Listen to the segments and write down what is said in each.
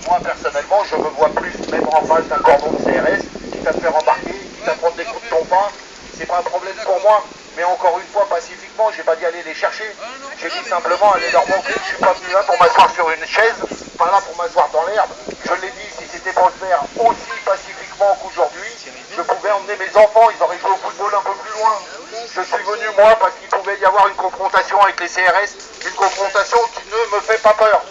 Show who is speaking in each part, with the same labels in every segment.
Speaker 1: moi personnellement, je me vois plus même en face d'un cordon de CRS, quitte à te faire embarquer, quitte à prendre des coups de ton pain, c'est pas un problème pour moi. Mais encore une fois, pacifiquement, j'ai pas dit aller les chercher. J'ai dit simplement aller leur montrer que je suis pas venu là pour m'asseoir sur une chaise, pas là pour m'asseoir dans l'herbe. Je l'ai dit, si c'était pour le faire aussi pacifiquement qu'aujourd'hui, je pouvais emmener mes enfants, ils auraient joué au football un peu plus loin. Je suis venu moi parce qu'il pouvait y avoir une confrontation avec les CRS, une confrontation qui ne me fait pas peur.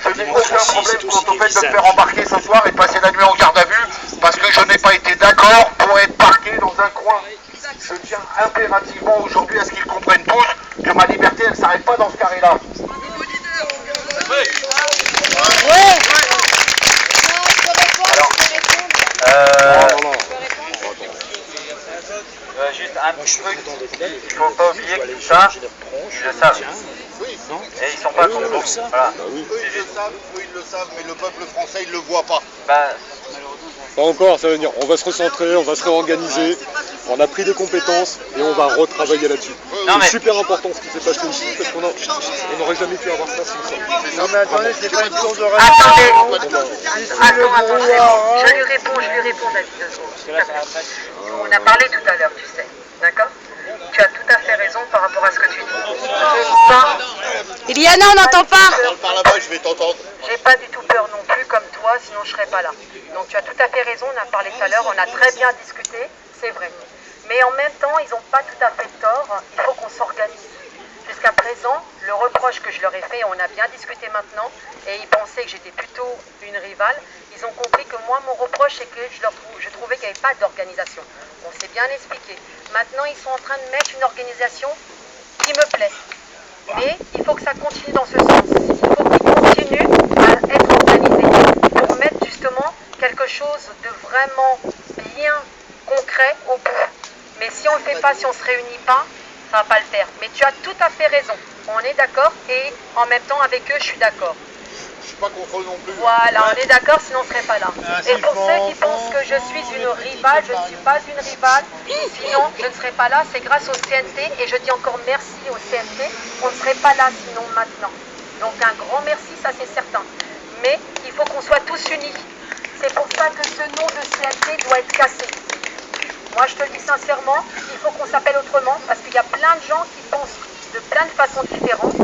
Speaker 1: Je n'ai aucun problème quant au fait de me faire embarquer ce soir et de passer la nuit en garde à vue parce que je n'ai pas été d'accord pour être parqué dans un coin. Je tiens impérativement aujourd'hui à ce qu'ils comprennent tous que ma liberté elle ne s'arrête pas dans ce carré-là.
Speaker 2: Juste un petit truc, il ne faut pas oublier que tout ça, ils le savent. Et ils sont pas contre nous. Voilà.
Speaker 1: Eux ils le savent, mais le peuple français il ne le voit pas.
Speaker 3: Pas encore, ça veut dire on va se recentrer, on va se réorganiser, on a pris des compétences et on va retravailler là-dessus. C'est super important ce qui s'est passé ici parce qu'on n'aurait jamais pu avoir ça sans ça.
Speaker 4: Non mais attendez, c'est pas une tour de
Speaker 5: Attendez, je lui réponds David, 2 secondes. On a parlé tout à l'heure, tu sais, d'accord? Tu as tout à fait raison par rapport à ce que tu dis.
Speaker 6: Iliana, on n'entend pas.
Speaker 1: Parle par là-bas, je vais t'entendre.
Speaker 5: J'ai pas du tout peur non plus comme toi, sinon je serais pas là. Donc tu as tout à fait raison, on a parlé tout à l'heure, on a très bien discuté, c'est vrai. Mais en même temps, ils n'ont pas tout à fait tort, il faut qu'on s'organise. Jusqu'à présent, le reproche que je leur ai fait, on a bien discuté maintenant, et ils pensaient que j'étais plutôt une rivale. Ils ont compris que moi, mon reproche, c'est que je trouvais qu'il n'y avait pas d'organisation. On s'est bien expliqué. Maintenant, ils sont en train de mettre une organisation qui me plaît. Mais il faut que ça continue dans ce sens. Il faut qu'ils continuent à être organisés pour mettre justement quelque chose de vraiment bien concret au bout. Mais si on ne le fait pas, si on ne se réunit pas, ça ne va pas le faire. Mais tu as tout à fait raison. On est d'accord et en même temps avec eux, je suis d'accord.
Speaker 1: Je suis pas contre eux non plus.
Speaker 5: Voilà, on est d'accord, sinon on ne serait pas là. Et pour ceux qui pensent que je suis une rivale, je ne suis pas une rivale. Sinon, je ne serais pas là. C'est grâce au CNT et je dis encore merci au CNT. On ne serait pas là sinon maintenant. Donc un grand merci, ça c'est certain. Mais il faut qu'on soit tous unis. C'est pour ça que ce nom de CNT doit être cassé. Moi, je te le dis sincèrement, il faut qu'on s'appelle autrement parce qu'il y a plein de gens qui pensent de plein de façons différentes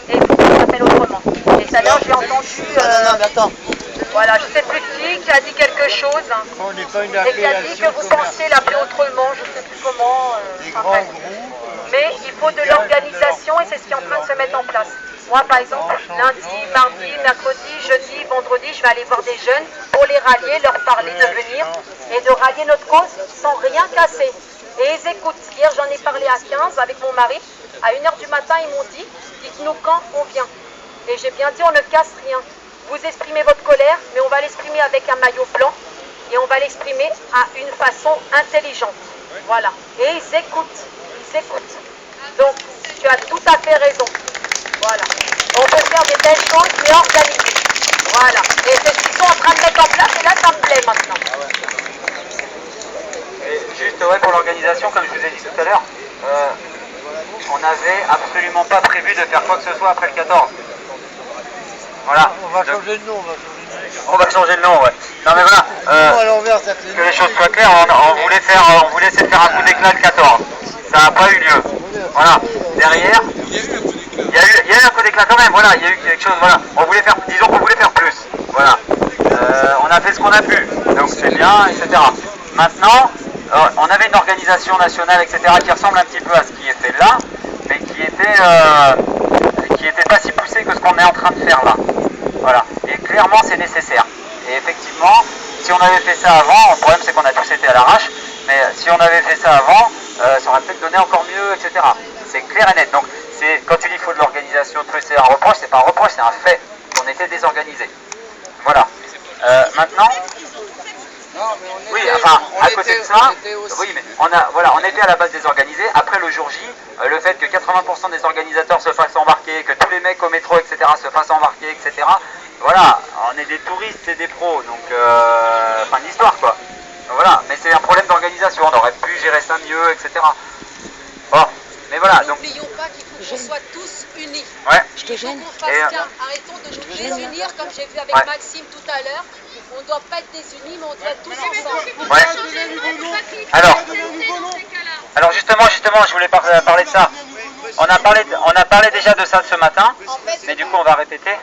Speaker 5: et il faut qu'on s'appelle autrement. Et tout à l'heure, j'ai entendu...
Speaker 4: Non, mais attends.
Speaker 5: Voilà, je ne sais plus qui a dit quelque chose
Speaker 4: On n'est pas une
Speaker 5: et qui a dit que vous pensez l'appeler autrement, je ne sais plus comment. Mais il faut de l'organisation et c'est ce qui est en train de se mettre en place. Moi, par exemple, lundi, mardi, mercredi, jeudi, vendredi, je vais aller voir des jeunes pour les rallier, leur parler de venir et de rallier notre cause sans rien casser. Et ils écoutent. Hier, j'en ai parlé à 15 avec mon mari. À 1h du matin, ils m'ont dit, dites-nous quand on vient. Et j'ai bien dit, on ne casse rien. Vous exprimez votre colère, mais on va l'exprimer avec un maillot blanc et on va l'exprimer à une façon intelligente. Voilà. Et ils écoutent. Donc, tu as tout à fait raison. Voilà. On peut faire des belles choses, mais organisées. Voilà. Et c'est ce qu'ils sont en train de mettre en place, et là, ça me plaît maintenant.
Speaker 2: Et juste pour l'organisation, comme je vous ai dit tout à l'heure, on n'avait absolument pas prévu de faire quoi que ce soit après le 14. Voilà.
Speaker 4: On va changer de nom,
Speaker 2: On va changer de nom, ouais. Non mais voilà, que les choses soient claires, on voulait essayer de faire un coup d'éclat le 14. Ça n'a pas eu lieu. Voilà. Derrière, il y a eu un coup d'éclat quand même, voilà, il y a eu quelque chose, voilà. Disons qu'on voulait faire plus. Voilà. On a fait ce qu'on a pu, donc c'est bien, etc. Maintenant, on avait une organisation nationale, etc., qui ressemble un petit peu à ce qui est fait là, mais qui était pas si poussé que ce qu'on est en train de faire là. Voilà. Et clairement, c'est nécessaire. Et effectivement, si on avait fait ça avant, le problème c'est qu'on a tous été à l'arrache, mais si on avait fait ça avant, ça aurait peut-être donné encore mieux, etc. C'est clair et net. Donc, quand tu dis qu'il faut de l'organisation, c'est un reproche, c'est pas un reproche, c'est un fait qu'on était désorganisé. Voilà. Maintenant, oui, enfin, à côté de ça, oui, mais on était à la base désorganisé. Après le jour J, le fait que 80% des organisateurs se fassent embarquer, que tous les mecs au métro, etc., se fassent embarquer, etc., voilà, on est des touristes, c'est des pros, donc, fin de l'histoire, quoi. Donc, voilà, mais c'est un problème d'organisation, on aurait pu gérer ça mieux, etc. Bon, mais voilà, donc...
Speaker 6: N'oublions pas qu'il faut
Speaker 5: qu'on soit tous unis.
Speaker 2: Ouais.
Speaker 5: Je te gêne. Arrêtons de nous désunir, comme j'ai vu avec Maxime tout à l'heure. On ne doit pas être désunis, mais on doit être tous ensemble.
Speaker 2: Ouais. Alors justement, je voulais parler de ça. On a parlé déjà de ça ce matin, mais du coup on va répéter,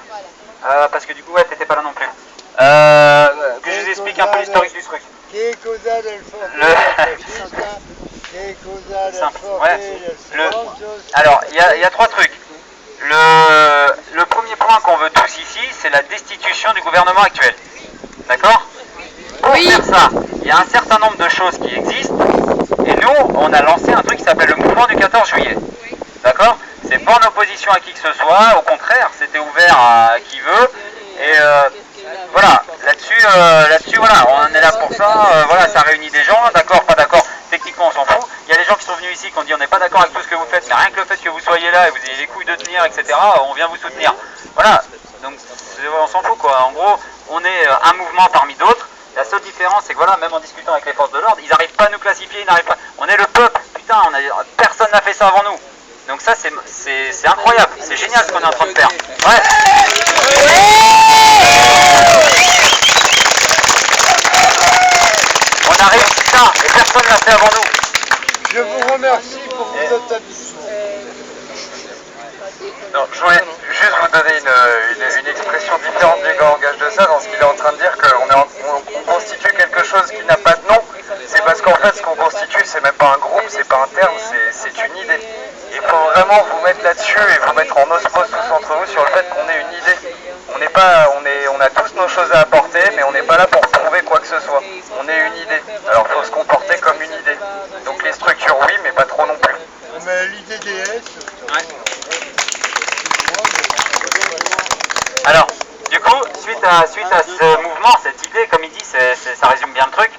Speaker 2: parce que du coup ouais, t'étais pas là non plus. Que je vous explique un peu l'historique du truc. Simple. Ouais. Alors, il y a trois trucs. Le premier point qu'on veut tous ici, c'est la destitution du gouvernement actuel. D'accord? Pour faire ça, il y a un certain nombre de choses qui existent, et nous, on a lancé un truc qui s'appelle le mouvement du 14 juillet. D'accord? C'est pas en opposition à qui que ce soit, au contraire, c'était ouvert à qui veut, et voilà, là-dessus, voilà, on est là pour ça, voilà, ça réunit des gens, d'accord, pas d'accord, techniquement on s'en fout. Il y a des gens qui sont venus ici qui ont dit on n'est pas d'accord avec tout ce que vous faites, mais rien que le fait que vous soyez là et vous ayez les couilles de tenir, etc., on vient vous soutenir. Voilà, donc on s'en fout quoi, en gros, on est un mouvement parmi d'autres. La seule différence, c'est que voilà, même en discutant avec les forces de l'ordre, ils n'arrivent pas à nous classifier, ils n'arrivent pas. On est le peuple, putain, personne n'a fait ça avant nous. Donc ça, c'est incroyable, c'est génial ce qu'on est en train de faire. Ouais. On a réussi ça, et personne ne l'a fait avant nous.
Speaker 4: Je vous remercie pour votre établissement.
Speaker 6: Non, je voulais juste vous donner une expression différente du gars en gage de ça, dans ce qu'il est en train de dire qu'on constitue quelque chose qui n'a pas de nom. C'est parce qu'en fait, ce qu'on constitue, c'est même pas un groupe, c'est pas un terme, c'est une idée. Il faut vraiment vous mettre là-dessus et vous mettre en osmose tous entre vous sur le fait qu'on est une idée. On a tous nos choses à apporter, mais on n'est pas là pour prouver quoi que ce soit. On est une idée. Alors il faut se comporter comme une idée. Donc les structures, oui, mais pas trop non plus.
Speaker 4: Mais l'idée DS...
Speaker 2: Ouais. Alors, du coup, suite à ce mouvement, cette idée, comme il dit, ça résume bien le truc.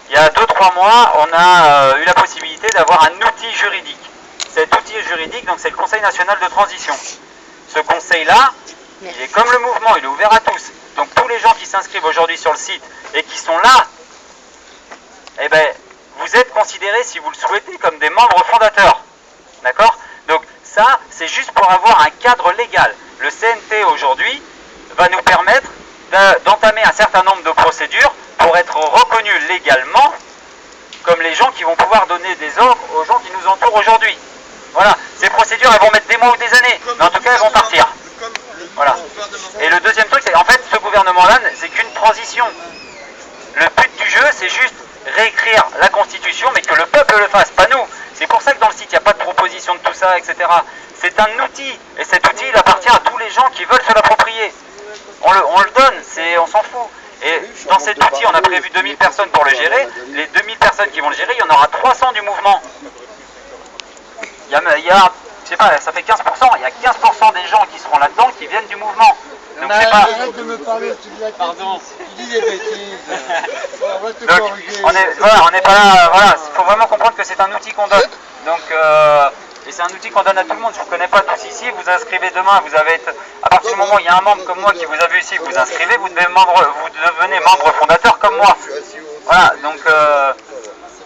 Speaker 2: Il y a 2-3 mois, on a eu la possibilité d'avoir un outil juridique. Cet outil juridique, donc c'est le Conseil national de transition. Ce conseil-là, il est comme le mouvement, il est ouvert à tous. Donc tous les gens qui s'inscrivent aujourd'hui sur le site et qui sont là, eh ben, vous êtes considérés, si vous le souhaitez, comme des membres fondateurs. D'accord? Donc ça, c'est juste pour avoir un cadre légal. Le CNT aujourd'hui va nous permettre d'entamer un certain nombre de procédures pour être reconnus légalement comme les gens qui vont pouvoir donner des ordres aux gens qui nous entourent aujourd'hui. Voilà, ces procédures, elles vont mettre des mois ou des années, mais en tout cas, elles vont partir. Voilà. Et le deuxième truc, c'est en fait, ce gouvernement-là, c'est qu'une transition. Le but du jeu, c'est juste réécrire la Constitution, mais que le peuple le fasse, pas nous. C'est pour ça que dans le site, il n'y a pas de proposition de tout ça, etc. C'est un outil, et cet outil, il appartient à tous les gens qui veulent se l'approprier. On le donne, on s'en fout. Et dans cet outil, on a prévu 2000 personnes pour le gérer. Les 2000 personnes qui vont le gérer, il y en aura 300 du mouvement. Il y a je sais pas, ça fait 15%, il y a 15% des gens qui seront là-dedans qui viennent du mouvement. Donc c'est pas...
Speaker 4: Arrête de me parler, pardon. Tu dis des bêtises. On va te
Speaker 2: donc,
Speaker 4: corriger.
Speaker 2: on n'est pas là, voilà, il faut vraiment comprendre que c'est un outil qu'on donne. Donc, et c'est un outil qu'on donne à tout le monde. Je ne vous connais pas tous ici, vous inscrivez demain, vous avez été, à partir du moment où il y a un membre comme moi qui vous a vu ici, vous inscrivez, vous devenez membre fondateur comme moi. Voilà, donc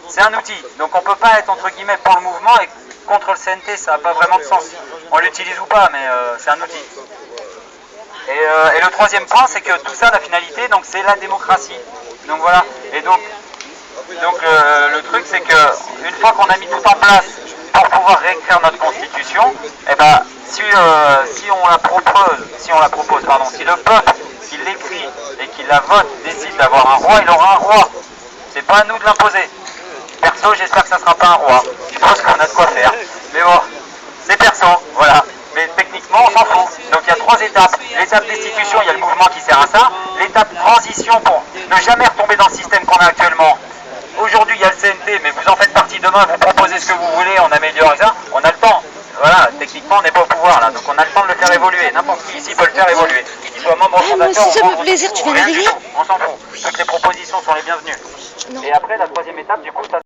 Speaker 2: c'est un outil. Donc on ne peut pas être entre guillemets pour le mouvement et contre le CNT, ça n'a pas vraiment de sens. On l'utilise ou pas, mais c'est un outil. Et le troisième point, c'est que tout ça, la finalité, donc c'est la démocratie. Donc voilà. Et donc le truc, c'est que une fois qu'on a mis tout en place pour pouvoir réécrire notre constitution, eh ben, si on la propose, si le peuple qui l'écrit et qui la vote décide d'avoir un roi, il aura un roi. C'est pas à nous de l'imposer. Perso, j'espère que ça sera pas un roi. Je pense qu'on a de quoi faire. Mais bon, c'est perso, voilà. Mais techniquement, on s'en fout. Donc il y a 3 étapes. L'étape destitution, il y a le mouvement qui sert à ça. L'étape transition pour ne jamais retomber dans le système qu'on a actuellement. Aujourd'hui, il y a le CNT, mais vous en faites partie demain, vous proposez ce que vous voulez, on améliore ça. On a le temps. Voilà, techniquement, on n'est pas au pouvoir là. Donc on a le temps de le faire évoluer. N'importe qui ici peut le faire évoluer. Qu'il soit membre fondateur,
Speaker 7: moi aussi, ça me fait plaisir, tu viens d'arriver ?
Speaker 2: On s'en fout. Toutes les propositions sont les bienvenues. Et après, la troisième étape, du coup, ça...